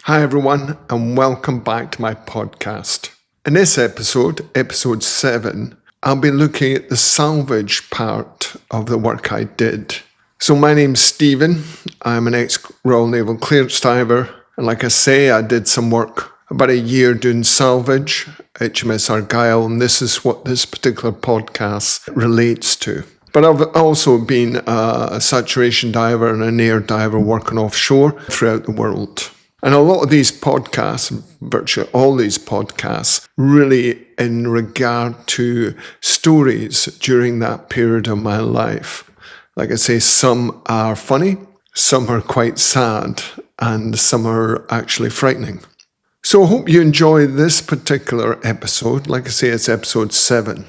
Hi everyone, and welcome back to my podcast. In this episode 7, I'll be looking at the salvage part of the work I did. So my name's Stephen, I'm an ex-Royal Naval clearance diver, and like I say, I did some work about a year doing salvage, HMS Argyll, and this is what this particular podcast relates to. But I've also been a saturation diver and an air diver working offshore throughout the world. And a lot of these podcasts, virtually all these podcasts, really in regard to stories during that period of my life. Like I say, some are funny, some are quite sad, and some are actually frightening. So I hope you enjoy this particular episode. Like I say, it's episode 7.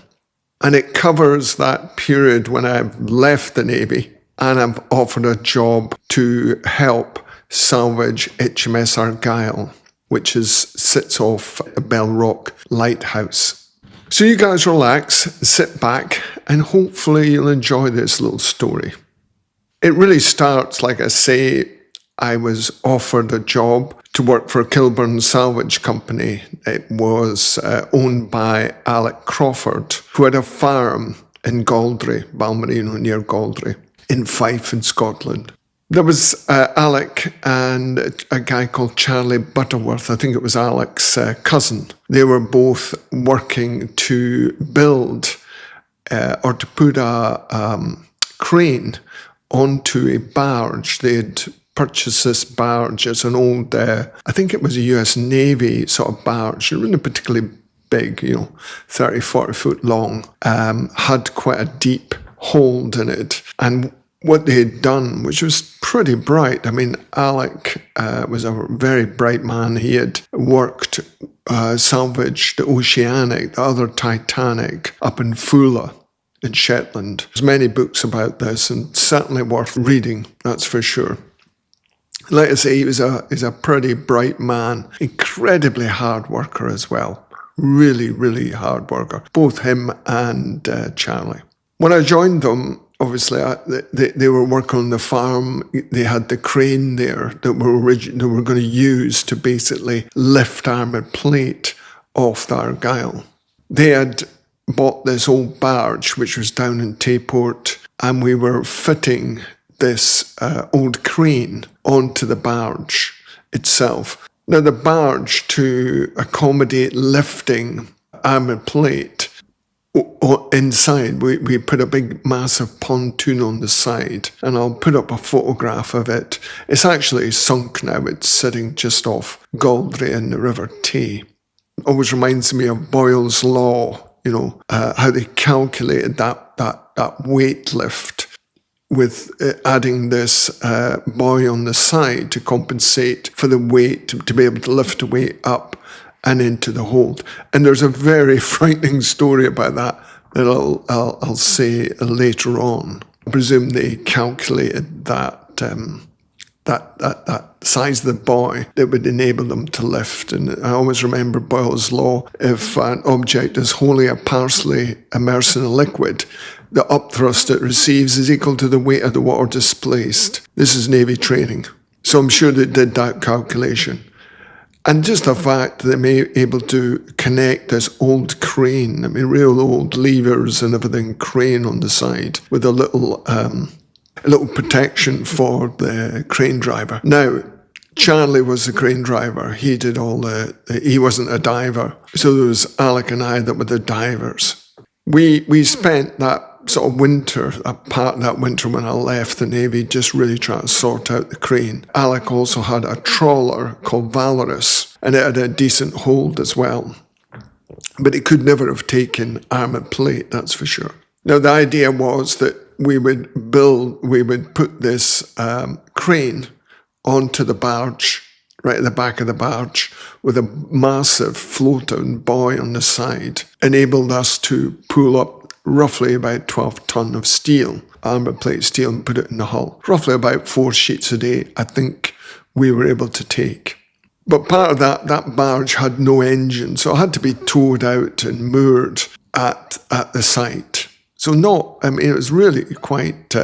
And it covers that period when I've left the Navy and I've offered a job to help salvage HMS Argyll, which sits off Bell Rock Lighthouse. So you guys relax, sit back, and hopefully you'll enjoy this little story. It really starts, like I say, I was offered a job to work for Kilburn Salvage Company. It was owned by Alec Crawford, who had a farm in Galdry, Balmerino near Galdry, in Fife in Scotland. There was Alec and a guy called Charlie Butterworth. I think it was Alec's cousin. They were both working to build or to put a crane onto a barge. They had purchased this barge as an old, I think it was a US Navy sort of barge. It wasn't particularly big, 30, 40 foot long, had quite a deep hold in it. And what they had done, which was pretty bright. I mean, Alec was a very bright man. He had worked, salvaged the Oceanic, the other Titanic, up in Fulla in Shetland. There's many books about this and certainly worth reading, that's for sure. Like I say, he's a pretty bright man, incredibly hard worker as well. Really, really hard worker, both him and Charlie. When I joined them, obviously, they were working on the farm. They had the crane there that they were going to use to basically lift armour plate off the Argyll. They had bought this old barge, which was down in Tayport, and we were fitting this old crane onto the barge itself. Now, the barge, to accommodate lifting armour plate, inside, we put a big massive pontoon on the side, and I'll put up a photograph of it. It's actually sunk now. It's sitting just off Galdry in the River Tay. It always reminds me of Boyle's Law, how they calculated that weight lift with adding this buoy on the side to compensate for the weight, to be able to lift the weight up and into the hold. And there's a very frightening story about that I'll say later on. I presume they calculated that size of the buoy that would enable them to lift. And I always remember Boyle's Law: if an object is wholly or partially immersed in a liquid, the upthrust it receives is equal to the weight of the water displaced. This is Navy training. So I'm sure they did that calculation. And just the fact that they may be able to connect this old crane, real old levers and everything, crane on the side with a little protection for the crane driver. Now, Charlie was the crane driver. He did he wasn't a diver. So there was Alec and I that were the divers. We spent that sort of winter, a part of that winter when I left the Navy, just really trying to sort out the crane. Alec also had a trawler called Valorous, and it had a decent hold as well. But it could never have taken armour plate, that's for sure. Now, the idea was that we would put this crane onto the barge, right at the back of the barge, with a massive floating buoy on the side, enabled us to pull up roughly about 12 tonne of steel, armour plate steel, and put it in the hull. Roughly about 4 sheets a day, I think we were able to take. But part of that barge had no engine, so it had to be towed out and moored at the site. So it was really quite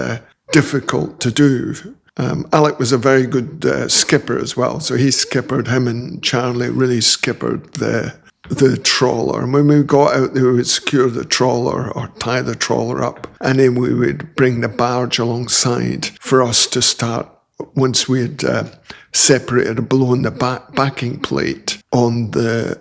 difficult to do. Alec was a very good skipper as well. So he skippered, him and Charlie really skippered the trawler. And when we got out there, we would secure the trawler or tie the trawler up. And then we would bring the barge alongside for us to start, once we had separated or blown the backing plate on the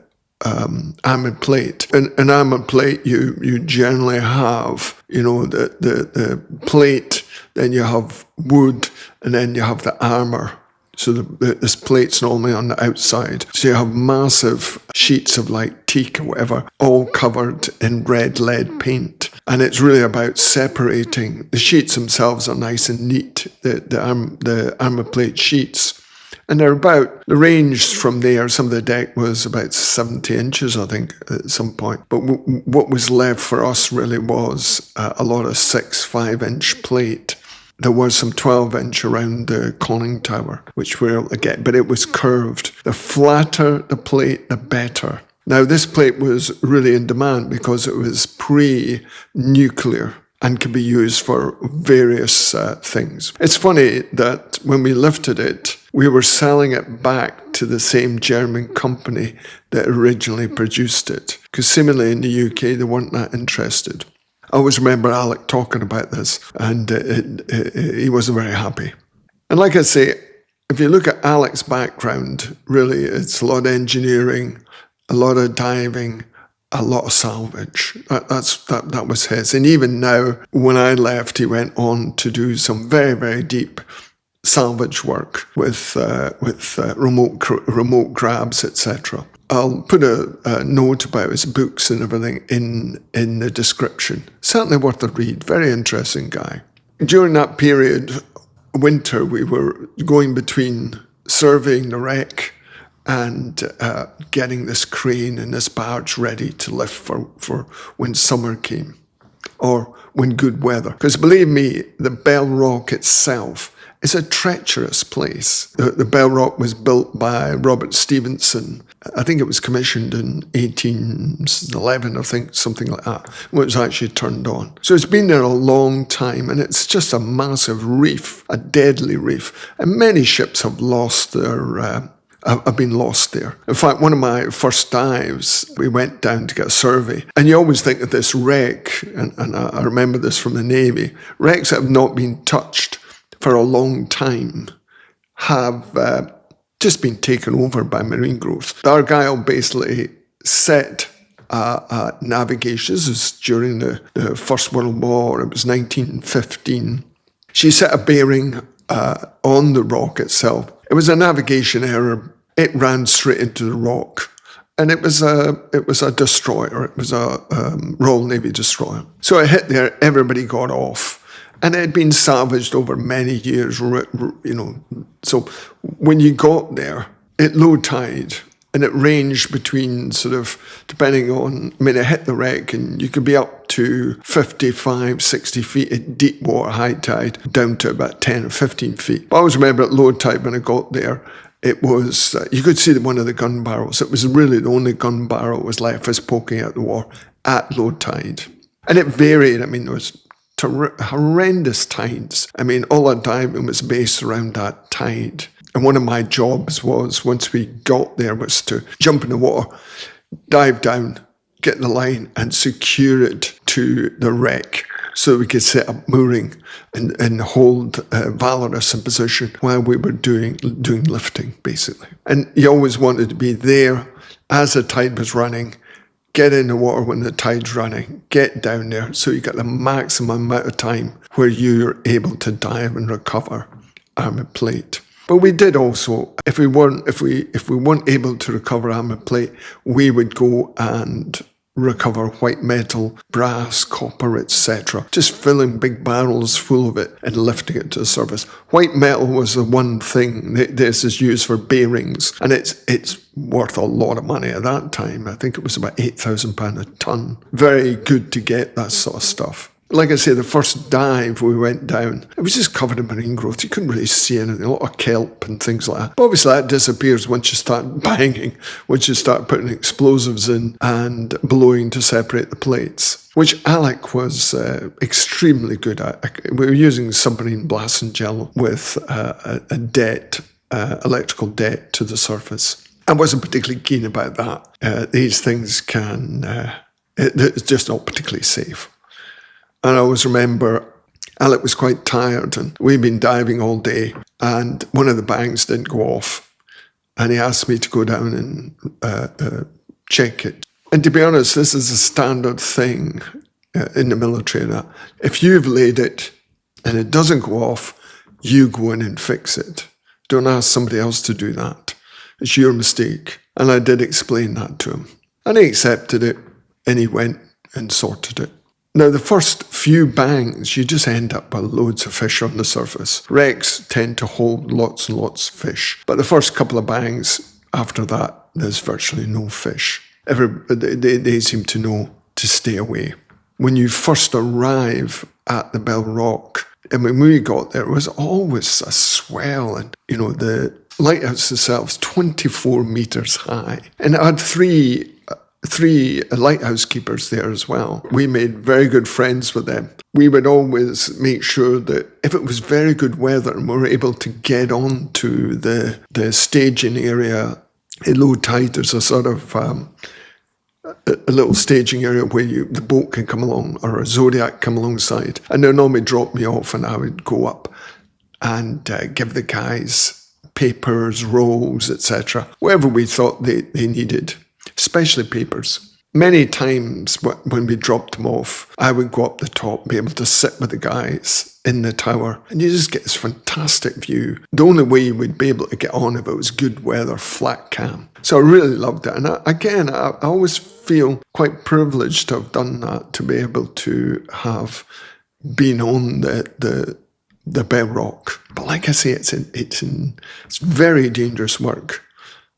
armoured plate. An armoured plate, you generally have, the plate, then you have wood, and then you have the armour. So this plate's normally on the outside. So you have massive sheets of like teak or whatever, all covered in red lead paint. And it's really about separating. The sheets themselves are nice and neat, the armour plate sheets. And the range from there, some of the deck was about 70 inches, I think, at some point. But what was left for us really was a lot of 5-inch plate. There was some 12-inch around the conning tower, which we were able to get, but it was curved. The flatter the plate, the better. Now, this plate was really in demand because it was pre-nuclear and could be used for various things. It's funny that when we lifted it, we were selling it back to the same German company that originally produced it, because similarly in the UK, they weren't that interested. I always remember Alec talking about this, and he wasn't very happy. And like I say, if you look at Alec's background, really it's a lot of engineering, a lot of diving, a lot of salvage. That was his. And even now, when I left, he went on to do some very, very deep salvage work with remote grabs, etc. I'll put a note about his books and everything in the description. Certainly worth a read. Very interesting guy. During that period, winter, we were going between surveying the wreck and getting this crane and this barge ready to lift for when summer came or when good weather. Because believe me, the Bell Rock itself is a treacherous place. The Bell Rock was built by Robert Stevenson. I think it was commissioned in 1811, I think, something like that, when it was actually turned on. So it's been there a long time, and it's just a massive reef, a deadly reef. And many ships have lost their... I've been lost there. In fact, one of my first dives, we went down to get a survey. And you always think of this wreck, and I remember this from the Navy, wrecks that have not been touched for a long time have just been taken over by marine growth. The Argyll basically set navigation. This was during the First World War. It was 1915. She set a bearing on the rock itself. It was a navigation error. It ran straight into the rock. And it was a destroyer. It was a Royal Navy destroyer. So it hit there. Everybody got off. And it had been salvaged over many years, So when you got there, at low tide, and it ranged between sort of, depending on, it hit the wreck, and you could be up to 55, 60 feet at deep water, high tide, down to about 10 or 15 feet. But I always remember at low tide when I got there, it was, you could see one of the gun barrels. It was really the only gun barrel that was left was poking out the water at low tide. And it varied. There was horrendous tides. All our diving was based around that tide. And one of my jobs was, once we got there, was to jump in the water, dive down, get the line and secure it to the wreck so we could set up mooring and hold Valorous in position while we were doing lifting, basically. And you always wanted to be there as the tide was running, get in the water when the tide's running, get down there so you get the maximum amount of time where you're able to dive and recover armoured plate. But we did also, if we weren't able to recover armoured plate, we would go and recover white metal, brass, copper, etc. Just filling big barrels full of it and lifting it to the surface. White metal was the one thing that this is used for bearings, and it's worth a lot of money at that time. I think it was about £8,000 a tonne. Very good to get that sort of stuff. like I say, the first dive we went down, it was just covered in marine growth. You couldn't really see anything, a lot of kelp and things like that. But obviously that disappears once you start banging, once you start putting explosives in and blowing to separate the plates, which Alec was extremely good at. We were using submarine blasting gel with a debt, electrical debt to the surface. I wasn't particularly keen about that. These things it's just not particularly safe. And I always remember Alec was quite tired and we'd been diving all day and one of the bangs didn't go off. And he asked me to go down and check it. And to be honest, this is a standard thing in the military. That if you've laid it and it doesn't go off, you go in and fix it. Don't ask somebody else to do that. It's your mistake. And I did explain that to him. And he accepted it and he went and sorted it. Now, the first few bangs, you just end up with loads of fish on the surface. Wrecks tend to hold lots and lots of fish. But the first couple of bangs, after that, there's virtually no fish. They seem to know to stay away. When you first arrive at the Bell Rock, and when we got there, it was always a swell. And, the lighthouse itself is 24 metres high. And it had three lighthouse keepers there as well. We made very good friends with them. We would always make sure that if it was very good weather and we were able to get on to the staging area at low tide, there's a sort of a little staging area where the boat can come along or a Zodiac come alongside. And they'd normally drop me off and I would go up and give the guys papers, rolls, etc., whatever we thought they needed. Especially papers. Many times when we dropped them off, I would go up the top, be able to sit with the guys in the tower, and you just get this fantastic view. The only way you would be able to get on if it was good weather, flat cam. So I really loved it. And I always feel quite privileged to have done that, to be able to have been on the Bell Rock. But like I say, it's very dangerous work.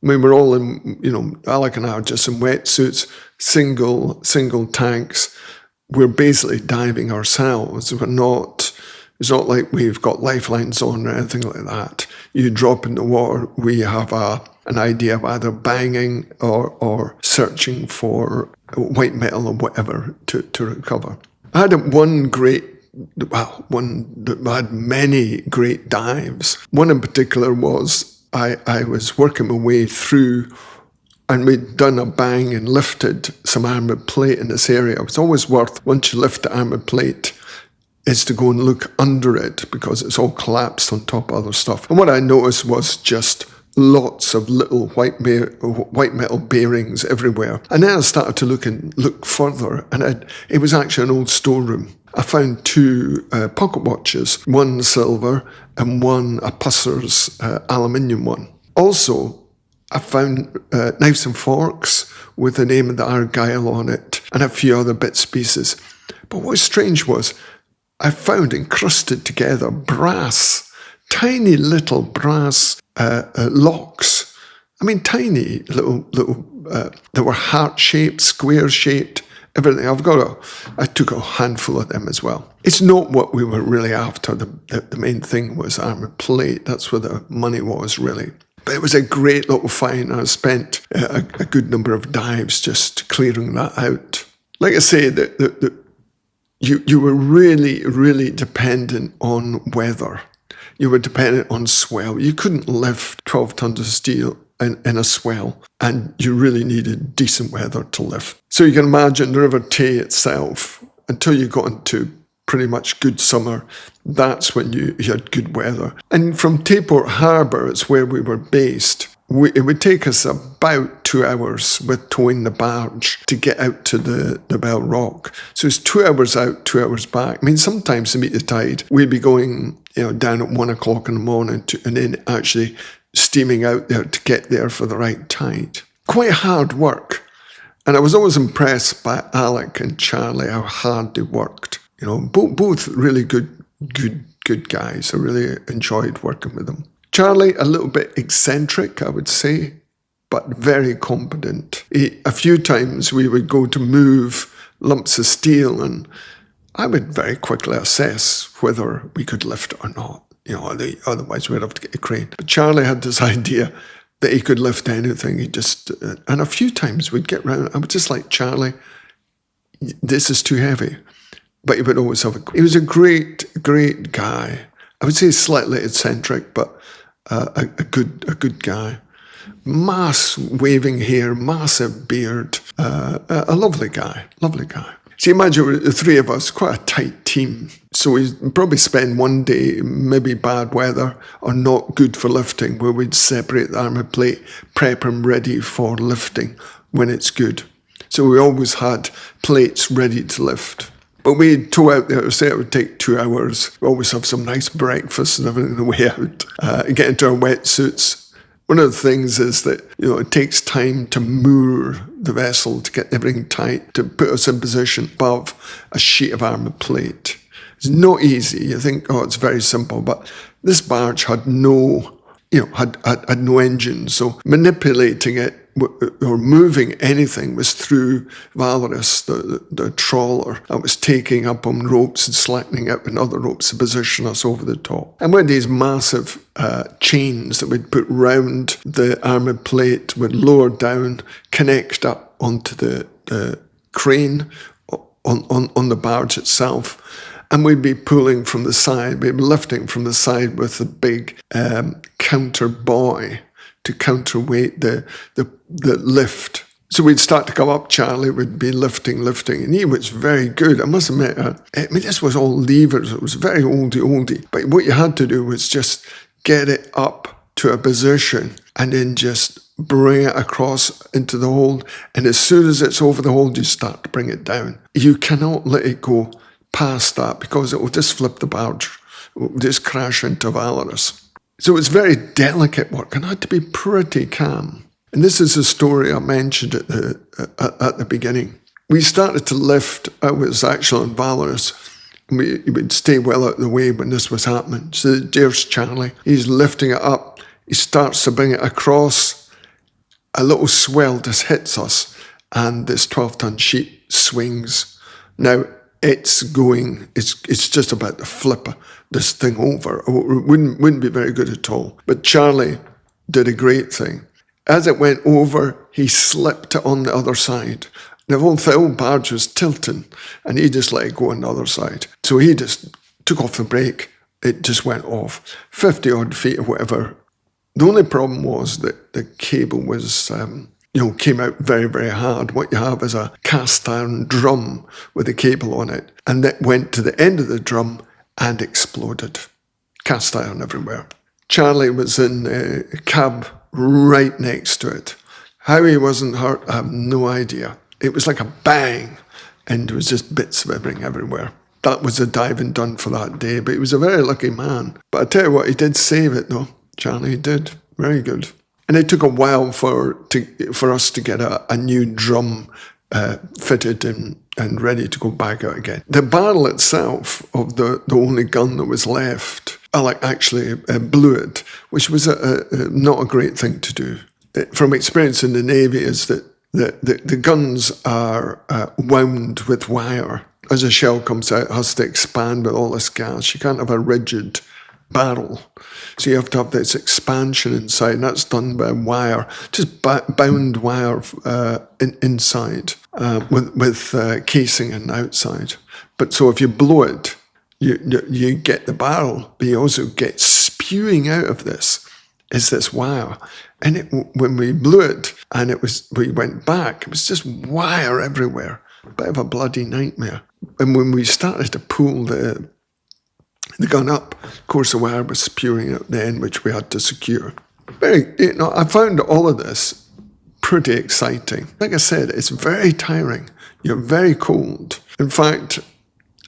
I mean, we're all in, Alec and I are just in wetsuits, single tanks. We're basically diving ourselves. It's not like we've got lifelines on or anything like that. You drop in the water, we have an idea of either banging or searching for white metal or whatever to recover. I had had many great dives. One in particular was, I was working my way through and we'd done a bang and lifted some armoured plate in this area. It was always worth, once you lift the armoured plate, is to go and look under it because it's all collapsed on top of other stuff. And what I noticed was just lots of little white metal bearings everywhere. And then I started to look further and it was actually an old storeroom. I found two pocket watches, one silver and one a Pusser's aluminium one. Also, I found knives and forks with the name of the Argyll on it and a few other bits and pieces. But what was strange was I found encrusted together tiny little brass locks. I mean, tiny little, they were heart-shaped, square-shaped, everything. I took a handful of them as well. It's not what we were really after. The main thing was armoured plate. That's where the money was, really. But it was a great little find. I spent a good number of dives just clearing that out. Like I say, you were really, really dependent on weather. You were dependent on swell. You couldn't lift 12 tons of steel in a swell, and you really needed decent weather to lift. So you can imagine the River Tay itself, until you got into pretty much good summer, that's when you had good weather. And from Tayport Harbour, it's where we were based. It would take us about 2 hours with towing the barge to get out to the Bell Rock. So it's 2 hours out, 2 hours back. I mean, sometimes to meet the tide, we'd be going down at 1 o'clock in the morning and then actually steaming out there to get there for the right tide. Quite hard work. And I was always impressed by Alec and Charlie, how hard they worked. Both really good guys. I really enjoyed working with them. Charlie, a little bit eccentric, I would say, but very competent. A few times we would go to move lumps of steel and I would very quickly assess whether we could lift it or not. Otherwise we'd have to get a crane. But Charlie had this idea that he could lift anything. And a few times we'd get round, I would just like, Charlie, this is too heavy. But he would always he was a great, great guy. I would say slightly eccentric, but a good guy. Mass waving hair, massive beard, a lovely guy. So you imagine the three of us, quite a tight team. So we'd probably spend one day, maybe bad weather or not good for lifting, where we'd separate the armour plate, prep them ready for lifting when it's good. So we always had plates ready to lift. But we'd tow out there, say it would take 2 hours. We always have some nice breakfast and everything on the way out, get into our wetsuits. One of the things is that, it takes time to moor the vessel, to get everything tight, to put us in position above a sheet of armour plate. It's not easy. You think, it's very simple, but this barge had no engine, so manipulating it or moving anything was through Valorous, the trawler that was taking up on ropes and slackening up on other ropes to position us over the top. And with these massive chains that we'd put round the armour plate, would lower down, connect up onto the crane on the barge itself. And we'd be pulling from the side, we'd be lifting from the side with a big counter buoy to counterweight the lift. So we'd start to come up, Charlie would be lifting, and he was very good. I must admit, this was all levers, it was very oldie. But what you had to do was just get it up to a position and then just bring it across into the hold. And as soon as it's over the hold, you start to bring it down. You cannot let it go past that because it will just flip the barge. It will just crash into Valorous. So it's very delicate work and I had to be pretty calm. And this is a story I mentioned at the beginning. We started to lift. I was actually on Valorous. We would stay well out of the way when this was happening. So there's Charlie. He's lifting it up. He starts to bring it across. A little swell just hits us and this 12-ton sheet swings. Now, it's just about to flip this thing over. It wouldn't be very good at all. But Charlie did a great thing. As it went over, he slipped it on the other side. The whole barge was tilting, and he just let it go on the other side. So he just took off the brake. It just went off. 50-odd feet or whatever. The only problem was that the cable was... came out very, very hard. What you have is a cast iron drum with a cable on it, and that went to the end of the drum and exploded. Cast iron everywhere. Charlie was in a cab right next to it. How he wasn't hurt, I have no idea. It was like a bang, and there was just bits of everything everywhere. That was the diving done for that day, but he was a very lucky man. But I tell you what, he did save it though. Charlie did. Very good. And it took a while for us to get a new drum fitted and ready to go back out again. The barrel itself of the only gun that was left, Alec actually blew it, which was not a great thing to do. From experience in the Navy is that the guns are wound with wire. As a shell comes out, it has to expand with all this gas. You can't have a rigid barrel. So you have to have this expansion inside, and that's done by wire, just bound wire inside with casing and outside. But so if you blow it, you get the barrel, but you also get spewing out of this is this wire. And when we blew it and we went back, it was just wire everywhere. A bit of a bloody nightmare. And when we started to pull the gun up, of course the wire was spewing out the end, which we had to secure. I found all of this pretty exciting. Like I said, it's very tiring. You're very cold. In fact,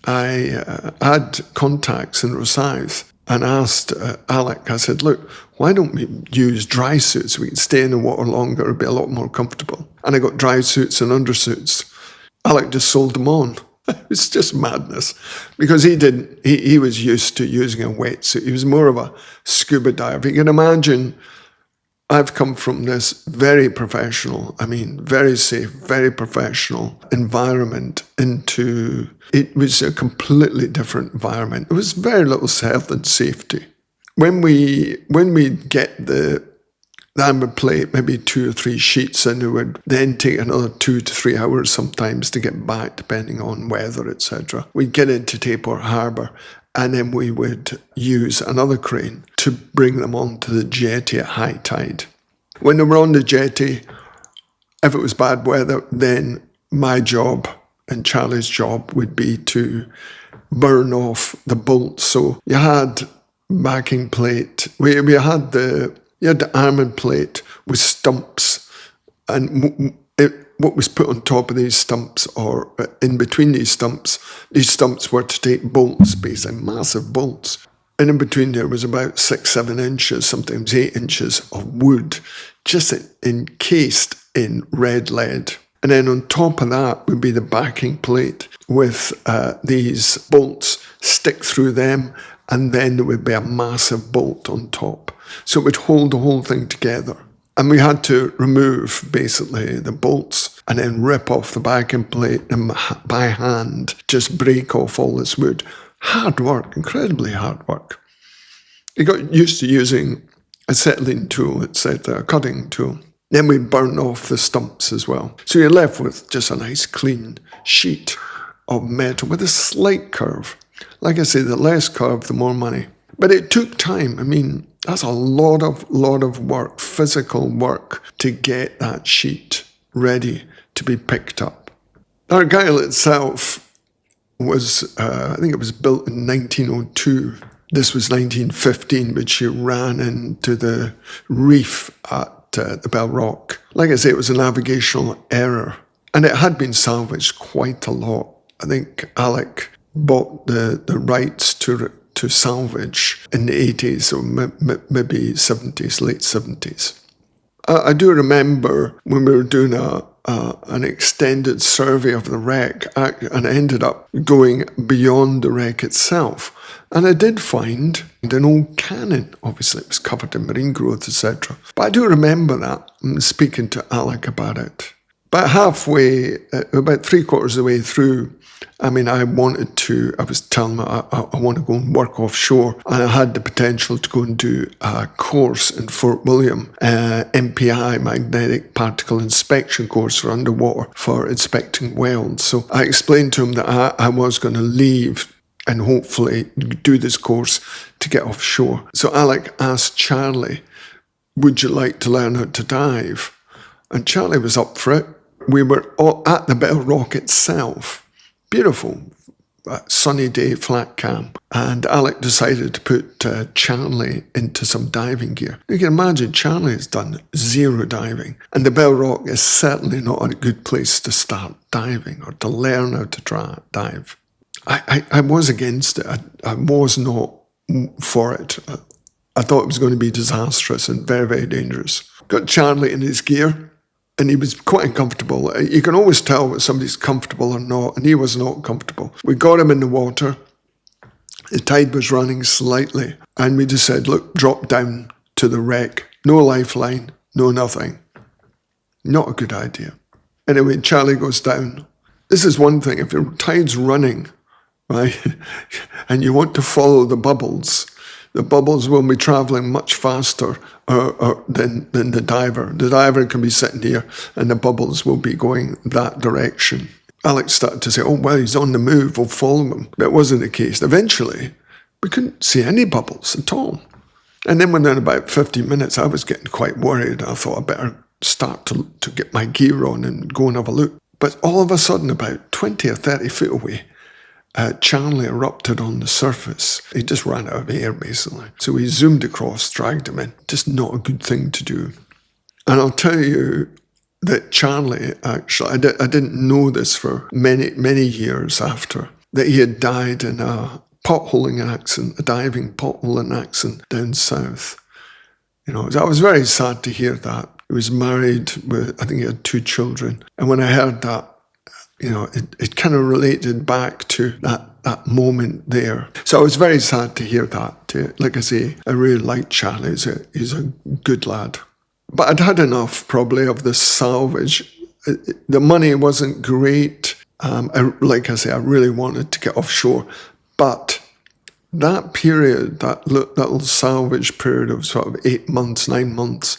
I had contacts in Rosyth and asked Alec, I said, look, why don't we use dry suits? We can stay in the water longer, it'll be a lot more comfortable. And I got dry suits and undersuits. Alec just sold them on. It was just madness because he was used to using a wetsuit. He was more of a scuba diver. You can imagine I've come from this very professional, very safe, very professional environment into, it was a completely different environment. There was very little health and safety. When we get the Armour plate, maybe 2 or 3 sheets, and it would then take another 2 to 3 hours sometimes to get back, depending on weather, etc. We'd get into Tayport Harbour, and then we would use another crane to bring them onto the jetty at high tide. When they were on the jetty, if it was bad weather, then my job and Charlie's job would be to burn off the bolts. So you had backing plate, we had you had the Armour plate with stumps, and what was put on top of these stumps, or in between these stumps were to take bolts, basically massive bolts. And in between there was about 6-7 inches, sometimes 8 inches of wood, just encased in red lead. And then on top of that would be the backing plate with these bolts stick through them, and then there would be a massive bolt on top. So it would hold the whole thing together. And we had to remove, basically, the bolts and then rip off the backing plate and by hand just break off all this wood. Hard work, incredibly hard work. You got used to using a settling tool, etc., a cutting tool. Then we burn off the stumps as well. So you're left with just a nice clean sheet of metal with a slight curve. Like I say, the less curve, the more money. But it took time. That's a lot of work, physical work, to get that sheet ready to be picked up. Argyll itself was, I think it was built in 1902. This was 1915, but she ran into the reef at the Bell Rock. Like I say, it was a navigational error, and it had been salvaged quite a lot. I think Alec bought the rights to salvage in the 80s, or maybe 70s, late 70s. I do remember when we were doing an extended survey of the wreck, and I ended up going beyond the wreck itself. And I did find an old cannon. Obviously, it was covered in marine growth, etc. But I do remember that, and speaking to Alec about it. But halfway, about 3/4 of the way through, I was telling him I want to go and work offshore, and I had the potential to go and do a course in Fort William, MPI, Magnetic Particle Inspection course for underwater, for inspecting welds. So I explained to him that I was going to leave and hopefully do this course to get offshore. So Alec asked Charlie, would you like to learn how to dive? And Charlie was up for it. We were all at the Bell Rock itself. Beautiful, sunny day, flat cam. And Alec decided to put Charlie into some diving gear. You can imagine Charlie has done 0 diving. And the Bell Rock is certainly not a good place to start diving or to learn how to dive. I was against it. I was not for it. I thought it was going to be disastrous and very, very dangerous. Got Charlie in his gear, and he was quite uncomfortable. You can always tell when somebody's comfortable or not, and he was not comfortable. We got him in the water. The tide was running slightly, and we just said, look, drop down to the wreck. No lifeline, no nothing. Not a good idea. Anyway, Charlie goes down. This is one thing. If your tide's running, right, and you want to follow the bubbles will be travelling much faster than the diver. The diver can be sitting here and the bubbles will be going that direction. Alex started to say, oh, well, he's on the move, we'll follow him. That wasn't the case. Eventually, we couldn't see any bubbles at all. And then within about 15 minutes, I was getting quite worried. I thought I better start to get my gear on and go and have a look. But all of a sudden, about 20 or 30 feet away, Charlie erupted on the surface. He just ran out of air, basically. So we zoomed across, dragged him in. Just not a good thing to do. And I'll tell you that Charlie, actually, I didn't know this for many, many years after, that he had died in a potholing accident, a diving potholing accident down south. You know, I was very sad to hear that. He was married with, I think he had 2 children. And when I heard that, you know, it kind of related back to that moment there. So I was very sad to hear that. Like I say, I really like Charlie. He's a good lad. But I'd had enough probably of the Salvage. The money wasn't great. Like I say, I really wanted to get offshore. But that period, that little Salvage period of sort of 8 months, 9 months,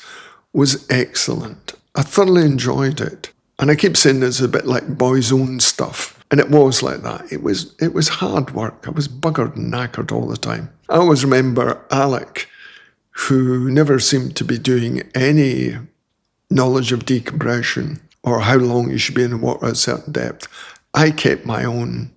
was excellent. I thoroughly enjoyed it. And I keep saying it's a bit like boys' own stuff. And it was like that. It was hard work. I was buggered and knackered all the time. I always remember Alec, who never seemed to be doing any knowledge of decompression or how long you should be in the water at a certain depth. I kept my own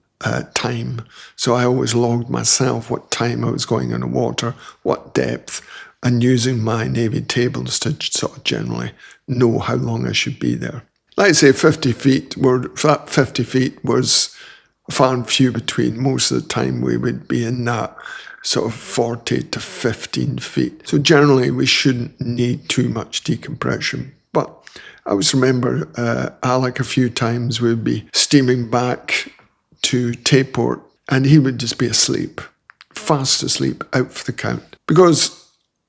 time. So I always logged myself what time I was going in the water, what depth, and using my Navy tables to sort of generally know how long I should be there. Like I say, 50 feet was far and few between. Most of the time we would be in that sort of 40 to 15 feet. So generally we shouldn't need too much decompression. But I always remember Alec a few times we'd be steaming back to Tayport and he would just be asleep, fast asleep, out for the count. Because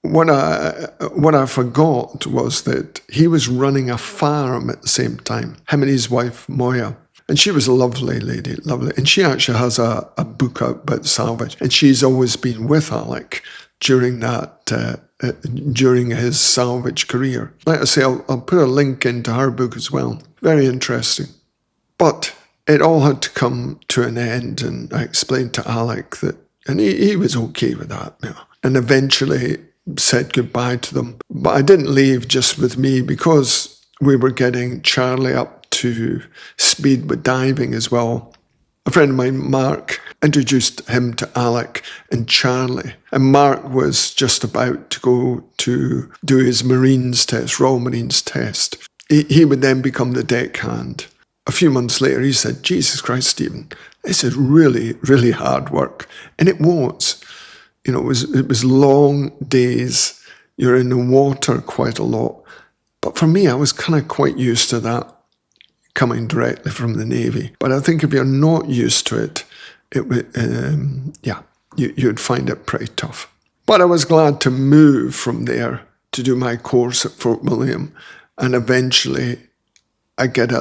what I forgot was that he was running a farm at the same time, him and his wife Moya. And she was a lovely lady, lovely. And she actually has a book out about the Salvage. And she's always been with Alec during during his Salvage career. Like I say, I'll put a link into her book as well. Very interesting. But it all had to come to an end. And I explained to Alec that, and he was okay with that. You know. And eventually said goodbye to them. But I didn't leave just with me because we were getting Charlie up to speed with diving as well. A friend of mine, Mark, introduced him to Alec and Charlie. And Mark was just about to go to do his Marines test, Royal Marines test. He would then become the deckhand. A few months later, he said, Jesus Christ, Stephen, this is really, really hard work. And it was. You know, it was long days. You're in the water quite a lot. But for me, I was kind of quite used to that coming directly from the Navy. But I think if you're not used to it, you'd find it pretty tough. But I was glad to move from there to do my course at Fort William. And eventually I get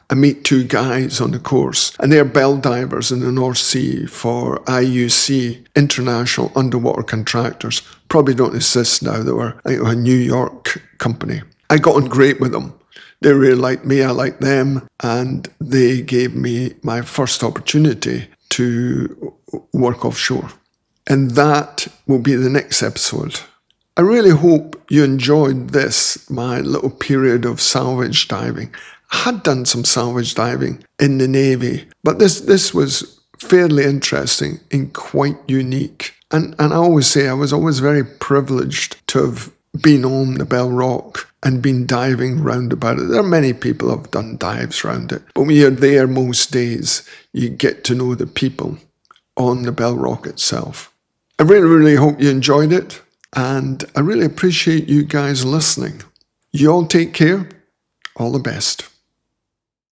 I meet two guys on the course, and they're bell divers in the North Sea for IUC, International Underwater Contractors. Probably don't exist now. They were, I think, a New York company. I got on great with them. They really liked me, I liked them, and they gave me my first opportunity to work offshore. And that will be the next episode. I really hope you enjoyed this, my little period of salvage diving. I had done some salvage diving in the Navy, but this was fairly interesting and quite unique. And I always say I was always very privileged to have been on the Bell Rock and been diving round about it. There are many people who have done dives round it, but when you're there most days, you get to know the people on the Bell Rock itself. I really, really hope you enjoyed it, and I really appreciate you guys listening. You all take care. All the best.